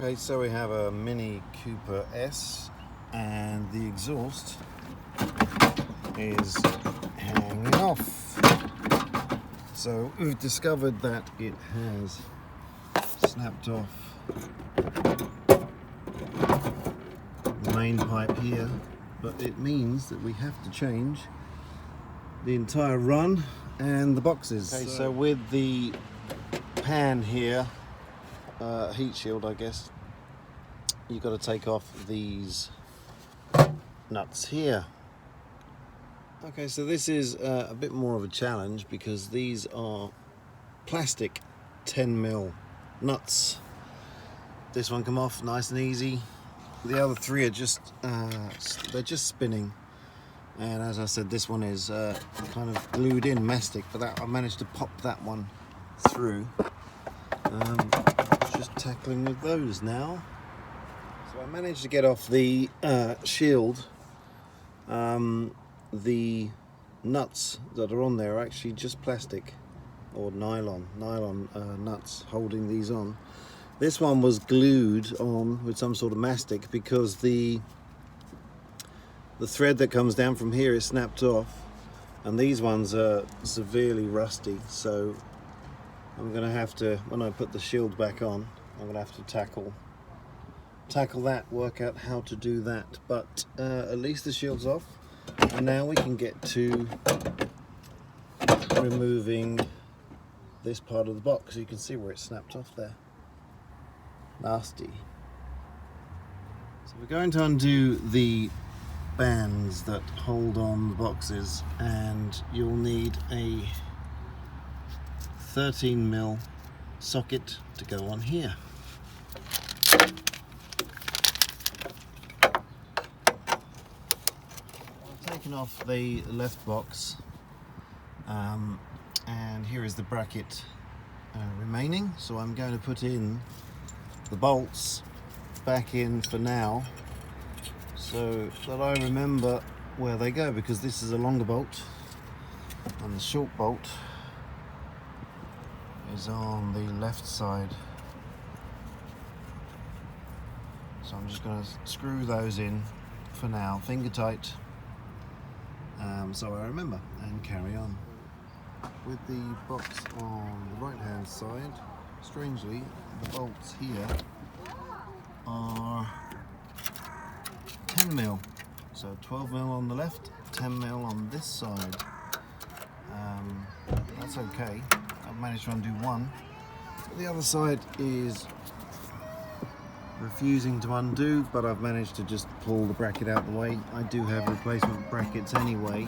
Okay, so we have a Mini Cooper S and the exhaust is hanging off. So we've discovered that it has snapped off the main pipe here, but it means that we have to change the entire run and the boxes. Okay, so with the pan here, heat shield I guess, you've got to take off these nuts here. Okay, so this is a bit more of a challenge because these are plastic 10mm nuts. This one come off nice and easy. The other three are just they're just spinning, and as I said, this one is kind of glued in mastic, but that I managed to pop that one through. Just tackling with those now. So I managed to get off the shield. The nuts that are on there are actually just plastic or nylon nuts holding these on. This one was glued on with some sort of mastic because the thread that comes down from here is snapped off, and these ones are severely rusty, so I'm going to have to, when I put the shield back on, I'm going to have to tackle that, work out how to do that. But at least the shield's off, and now we can get to removing this part of the box. You can see where it snapped off there. Nasty. So we're going to undo the bands that hold on the boxes, and you'll need a 13mm socket to go on here. I've taken off the left box, and here is the bracket remaining, so I'm going to put in the bolts back in for now so that I remember where they go, because this is a longer bolt and the short bolt is on the left side. So I'm just going to screw those in for now, finger tight, so I remember and carry on. With the box on the right hand side, strangely the bolts here are 10mm, so 12mm on the left, 10mm on this side. That's okay, I've managed to undo one. The other side is refusing to undo, but I've managed to just pull the bracket out the way. I do have replacement brackets anyway,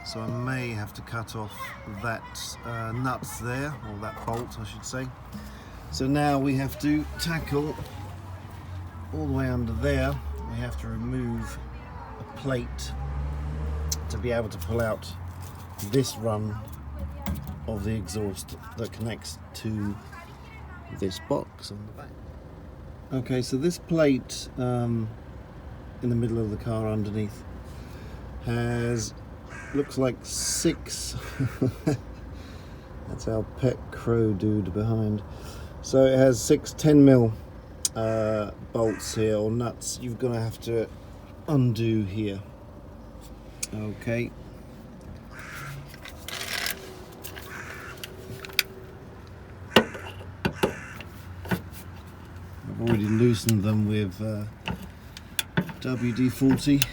so I may have to cut off that nuts there, or that bolt I should say. So now we have to tackle all the way under there. We have to remove a plate to be able to pull out this run of the exhaust that connects to this box on the back. Okay, so this plate in the middle of the car underneath looks like 6 that's our pet crow dude behind. So it has 6 10mm bolts here, or nuts. You're gonna have to undo here. Okay. I've already loosened them with WD-40,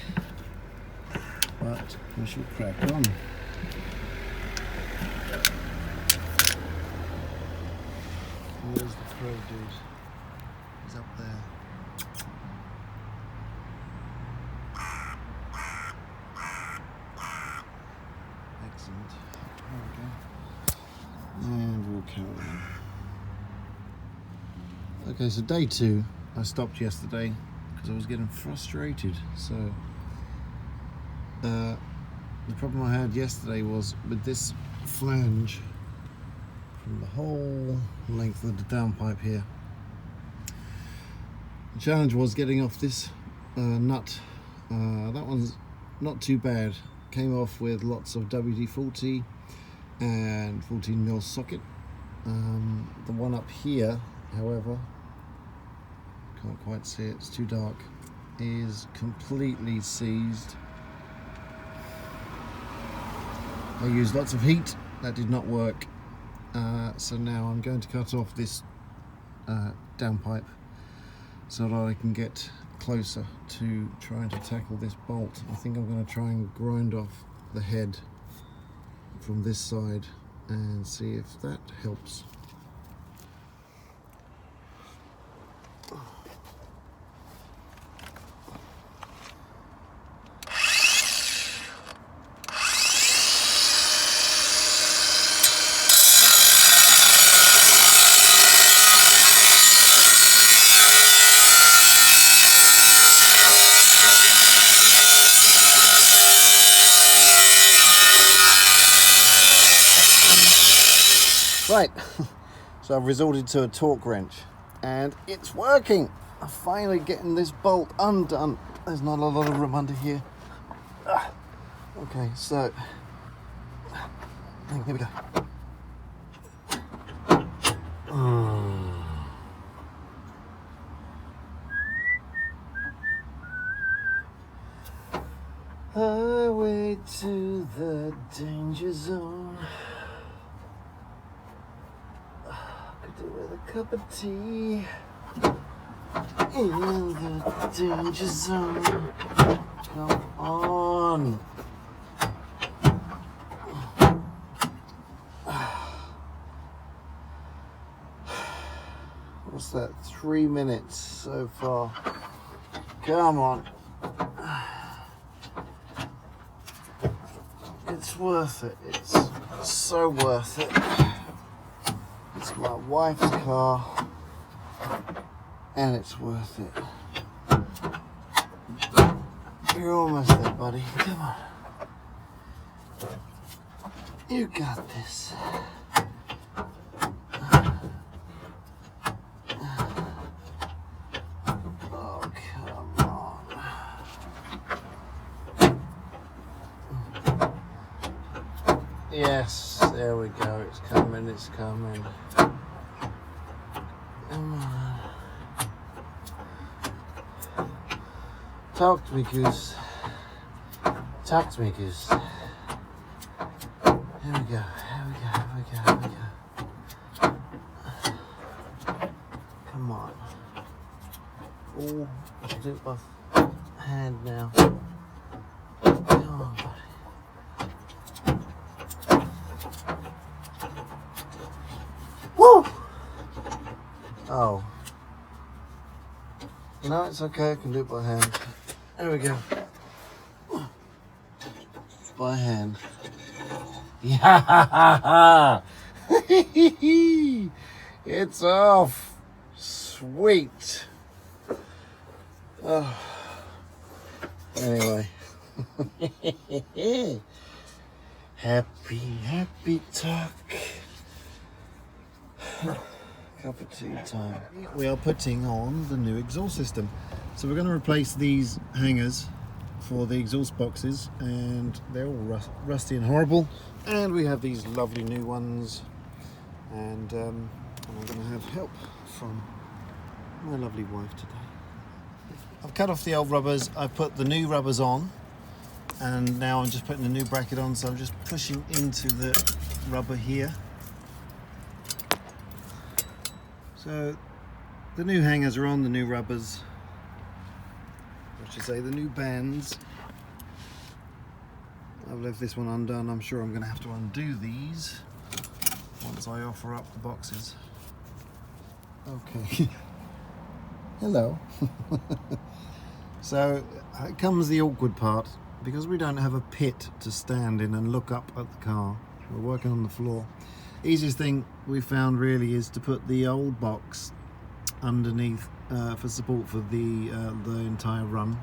but we shall crack on. Where's the crow dude? He's up there. Excellent. There we go. And we'll carry on. Okay, so day 2, I stopped yesterday because I was getting frustrated. So the problem I had yesterday was with this flange from the whole length of the downpipe here. The challenge was getting off this nut. That one's not too bad. Came off with lots of WD-40 and 14mm socket. The one up here, however, can't quite see it, it's too dark, is completely seized. I used lots of heat, that did not work. So now I'm going to cut off this downpipe so that I can get closer to trying to tackle this bolt. I think I'm going to try and grind off the head from this side and see if that helps. Right, so I've resorted to a torque wrench and it's working. I'm finally getting this bolt undone. There's not a lot of room under here. Okay, so here we go. Highway to the danger zone. Could do with a cup of tea in the danger zone. Come on. What's that? 3 minutes so far. Come on. It's worth it. It's so worth it. It's my wife's car and it's worth it. You're almost there, buddy. Come on. You got this. Oh, come on. Yes, there we go. It's coming, it's coming. Come on. Talk to me, Goose. Talk to me, Goose. Here we go, here we go, here we go, here we go. Come on. Oh, I'll do it by hand now. Come on, buddy. Woo! Oh. No, it's okay, I can do it by hand. There we go. By hand. Yeah! It's off. Sweet. Oh. Anyway. Happy talk. Cup of tea time. We are putting on the new exhaust system. So we're going to replace these hangers for the exhaust boxes, and they're all rusty and horrible. And we have these lovely new ones, and I'm going to have help from my lovely wife today. I've cut off the old rubbers, I've put the new rubbers on, and now I'm just putting the new bracket on, so I'm just pushing into the rubber here. So the new hangers are on, the new rubbers, I should say the new bands. I've left this one undone. I'm sure I'm going to have to undo these once I offer up the boxes. Okay. Hello. So comes the awkward part, because we don't have a pit to stand in and look up at the car. We're working on the floor. Easiest thing we found really is to put the old box underneath for support for the entire run.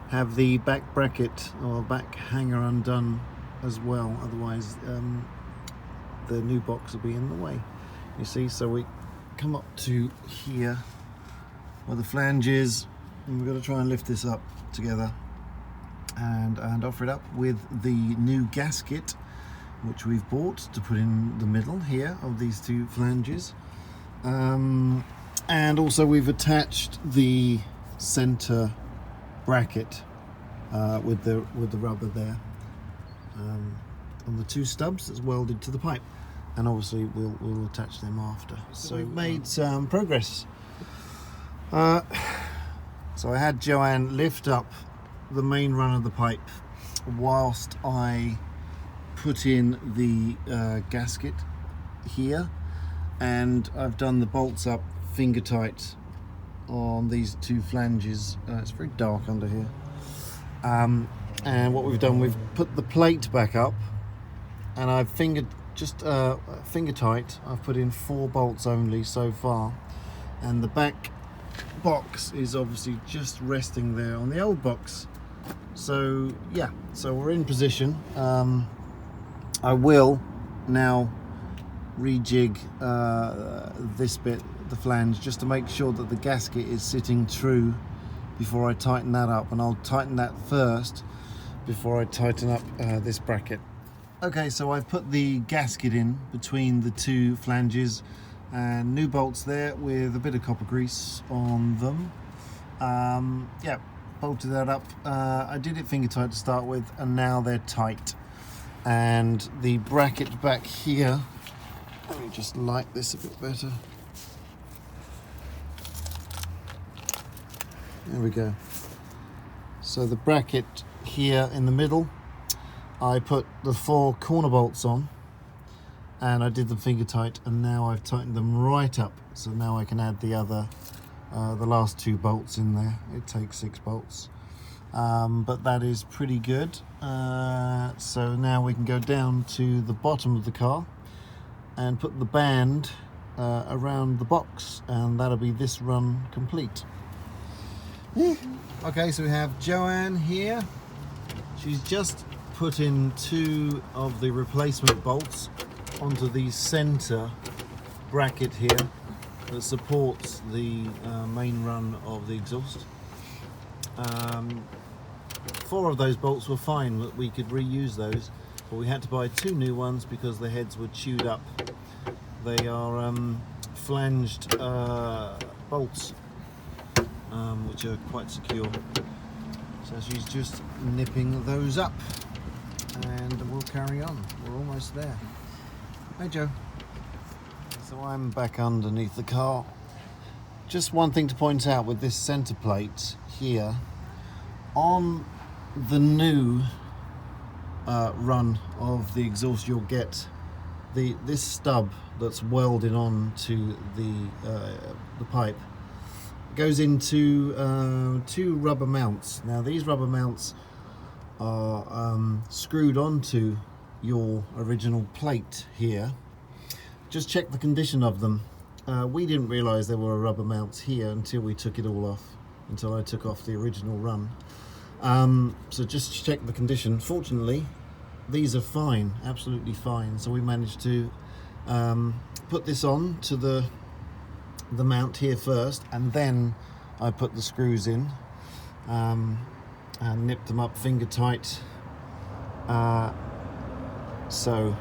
Have the back bracket or back hanger undone as well, otherwise the new box will be in the way. You see, so we come up to here where the flange is, and we've got to try and lift this up together and offer it up with the new gasket, which we've bought to put in the middle here of these two flanges. And And also we've attached the center bracket with the rubber there on the two stubs that's welded to the pipe, and obviously we'll attach them after. So we've made some progress. So I had Joanne lift up the main run of the pipe whilst I put in the gasket here, and I've done the bolts up finger tight on these two flanges. It's very dark under here. And what we've done, we've put the plate back up, and I've finger tight. I've put in 4 bolts only so far, and the back box is obviously just resting there on the old box. So yeah, so we're in position. I will now rejig this bit, the flange, just to make sure that the gasket is sitting true before I tighten that up, and I'll tighten that first before I tighten up this bracket. Okay, so I've put the gasket in between the two flanges, and new bolts there with a bit of copper grease on them. Yeah, bolted that up. I did it finger tight to start with, and now they're tight. And the bracket back here, let me just light this a bit better. There we go. So the bracket here in the middle, I put the 4 corner bolts on, and I did them finger tight, and now I've tightened them right up. So now I can add the other, the last 2 bolts in there. It takes 6 bolts, but that is pretty good. So now we can go down to the bottom of the car and put the band around the box, and that'll be this run complete. Okay, so we have Joanne here. She's just put in 2 of the replacement bolts onto the center bracket here that supports the main run of the exhaust. 4 of those bolts were fine, that we could reuse those, but we had to buy 2 new ones because the heads were chewed up. They are flanged bolts, which are quite secure. So she's just nipping those up, and we'll carry on. We're almost there. Hey Joe. So I'm back underneath the car. Just one thing to point out with this center plate here, on the new run of the exhaust, you'll get this stub that's welded on to the pipe. It goes into 2 rubber mounts. Now these rubber mounts are screwed onto your original plate here. Just check the condition of them. We didn't realize there were rubber mounts here until we took it all off, until I took off the original run. So just check the condition. Fortunately, these are fine, absolutely fine. So we managed to put this on to the mount here first, and then I put the screws in and nipped them up finger tight. So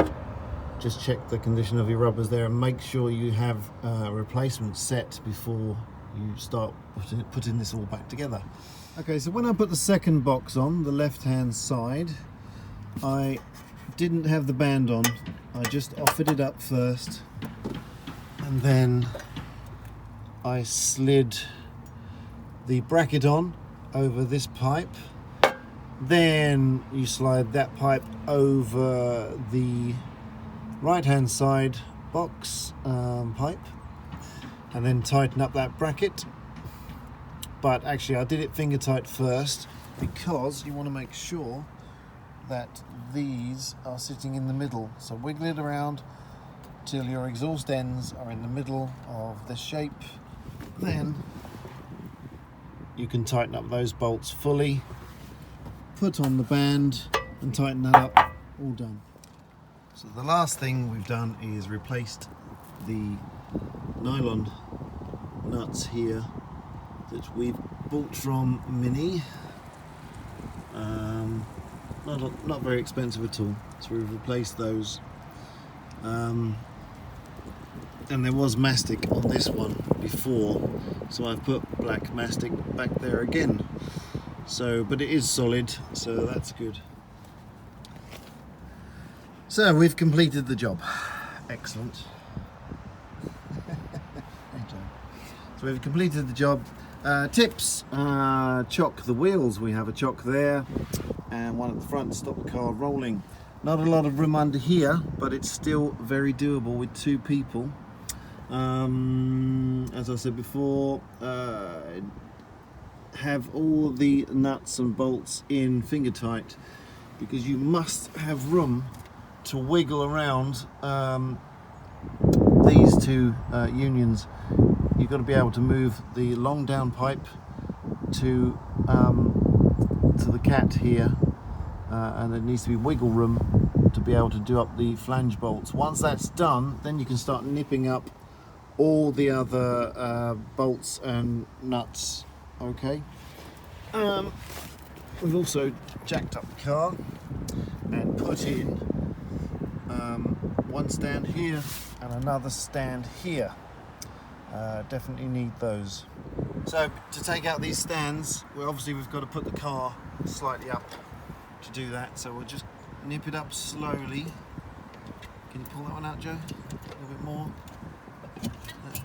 just check the condition of your rubbers there, and make sure you have a replacement set before you start putting this all back together. Okay, so when I put the second box on, the left hand side, I didn't have the band on. I just offered it up first, and then I slid the bracket on over this pipe. Then you slide that pipe over the right hand side box pipe, and then tighten up that bracket. But actually I did it finger tight first, because you want to make sure that these are sitting in the middle. So wiggle it around till your exhaust ends are in the middle of the shape. Then you can tighten up those bolts fully, put on the band and tighten that up. All done. So the last thing we've done is replaced the nylon nuts here that we've bought from Mini. Not very expensive at all. So we've replaced those. and there was mastic on this one before, so I've put black mastic back there again. So, but it is solid, so that's good. So we've completed the job. Excellent. So we've completed the job. Tips: chock the wheels. We have a chock there and one at the front to stop the car rolling. Not a lot of room under here, but it's still very doable with 2 people. As I said before, have all the nuts and bolts in finger tight, because you must have room to wiggle around these 2 unions. You've got to be able to move the long down pipe to the cat here, and there needs to be wiggle room to be able to do up the flange bolts. Once that's done, then you can start nipping up all the other bolts and nuts. Okay. We've also jacked up the car and put in one stand here and another stand here. Definitely need those. So to take out these stands, well, obviously we've got to put the car slightly up to do that. So we'll just nip it up slowly. Can you pull that one out, Joe? A little bit more.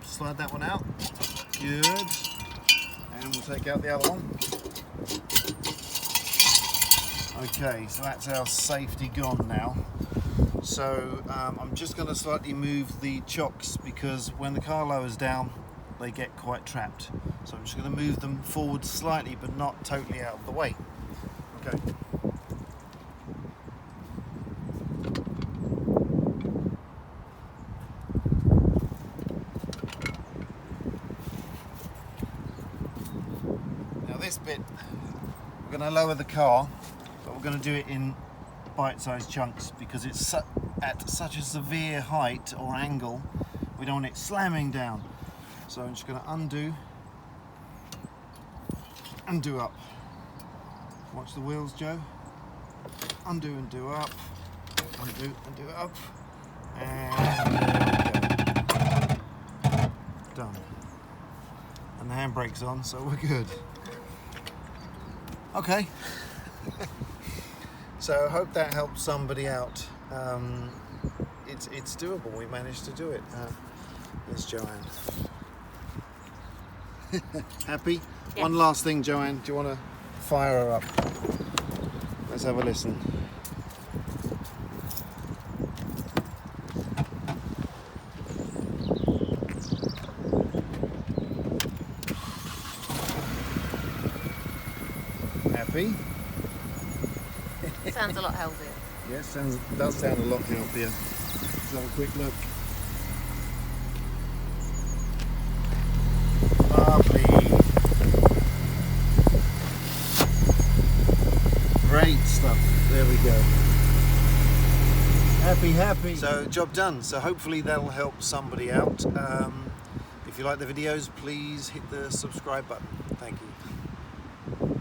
Slide that one out. Good. And we'll take out the other one. Okay, so that's our safety gone now. So I'm just going to slightly move the chocks, because when the car lowers down they get quite trapped. So I'm just going to move them forward slightly, but not totally out of the way. Okay. Now this bit, we're going to lower the car, but we're going to do it in bite-sized chunks, because it's at such a severe height or angle, we don't want it slamming down. So I'm just going to undo and do up. Watch the wheels, Joe. Undo and do up. Undo and do up. And there we go. Done. And the handbrake's on, so we're good. Okay. So I hope that helps somebody out. It's doable. We managed to do it. There's Joanne. Happy? Yeah. One last thing, Joanne. Do you want to fire her up? Let's have a listen. Happy? Sounds a lot healthier. Yes, does sound a lot healthier. Let's have a quick look. Lovely. Great stuff. There we go. Happy. So job done. So hopefully that'll help somebody out. If you like the videos, please hit the subscribe button. Thank you.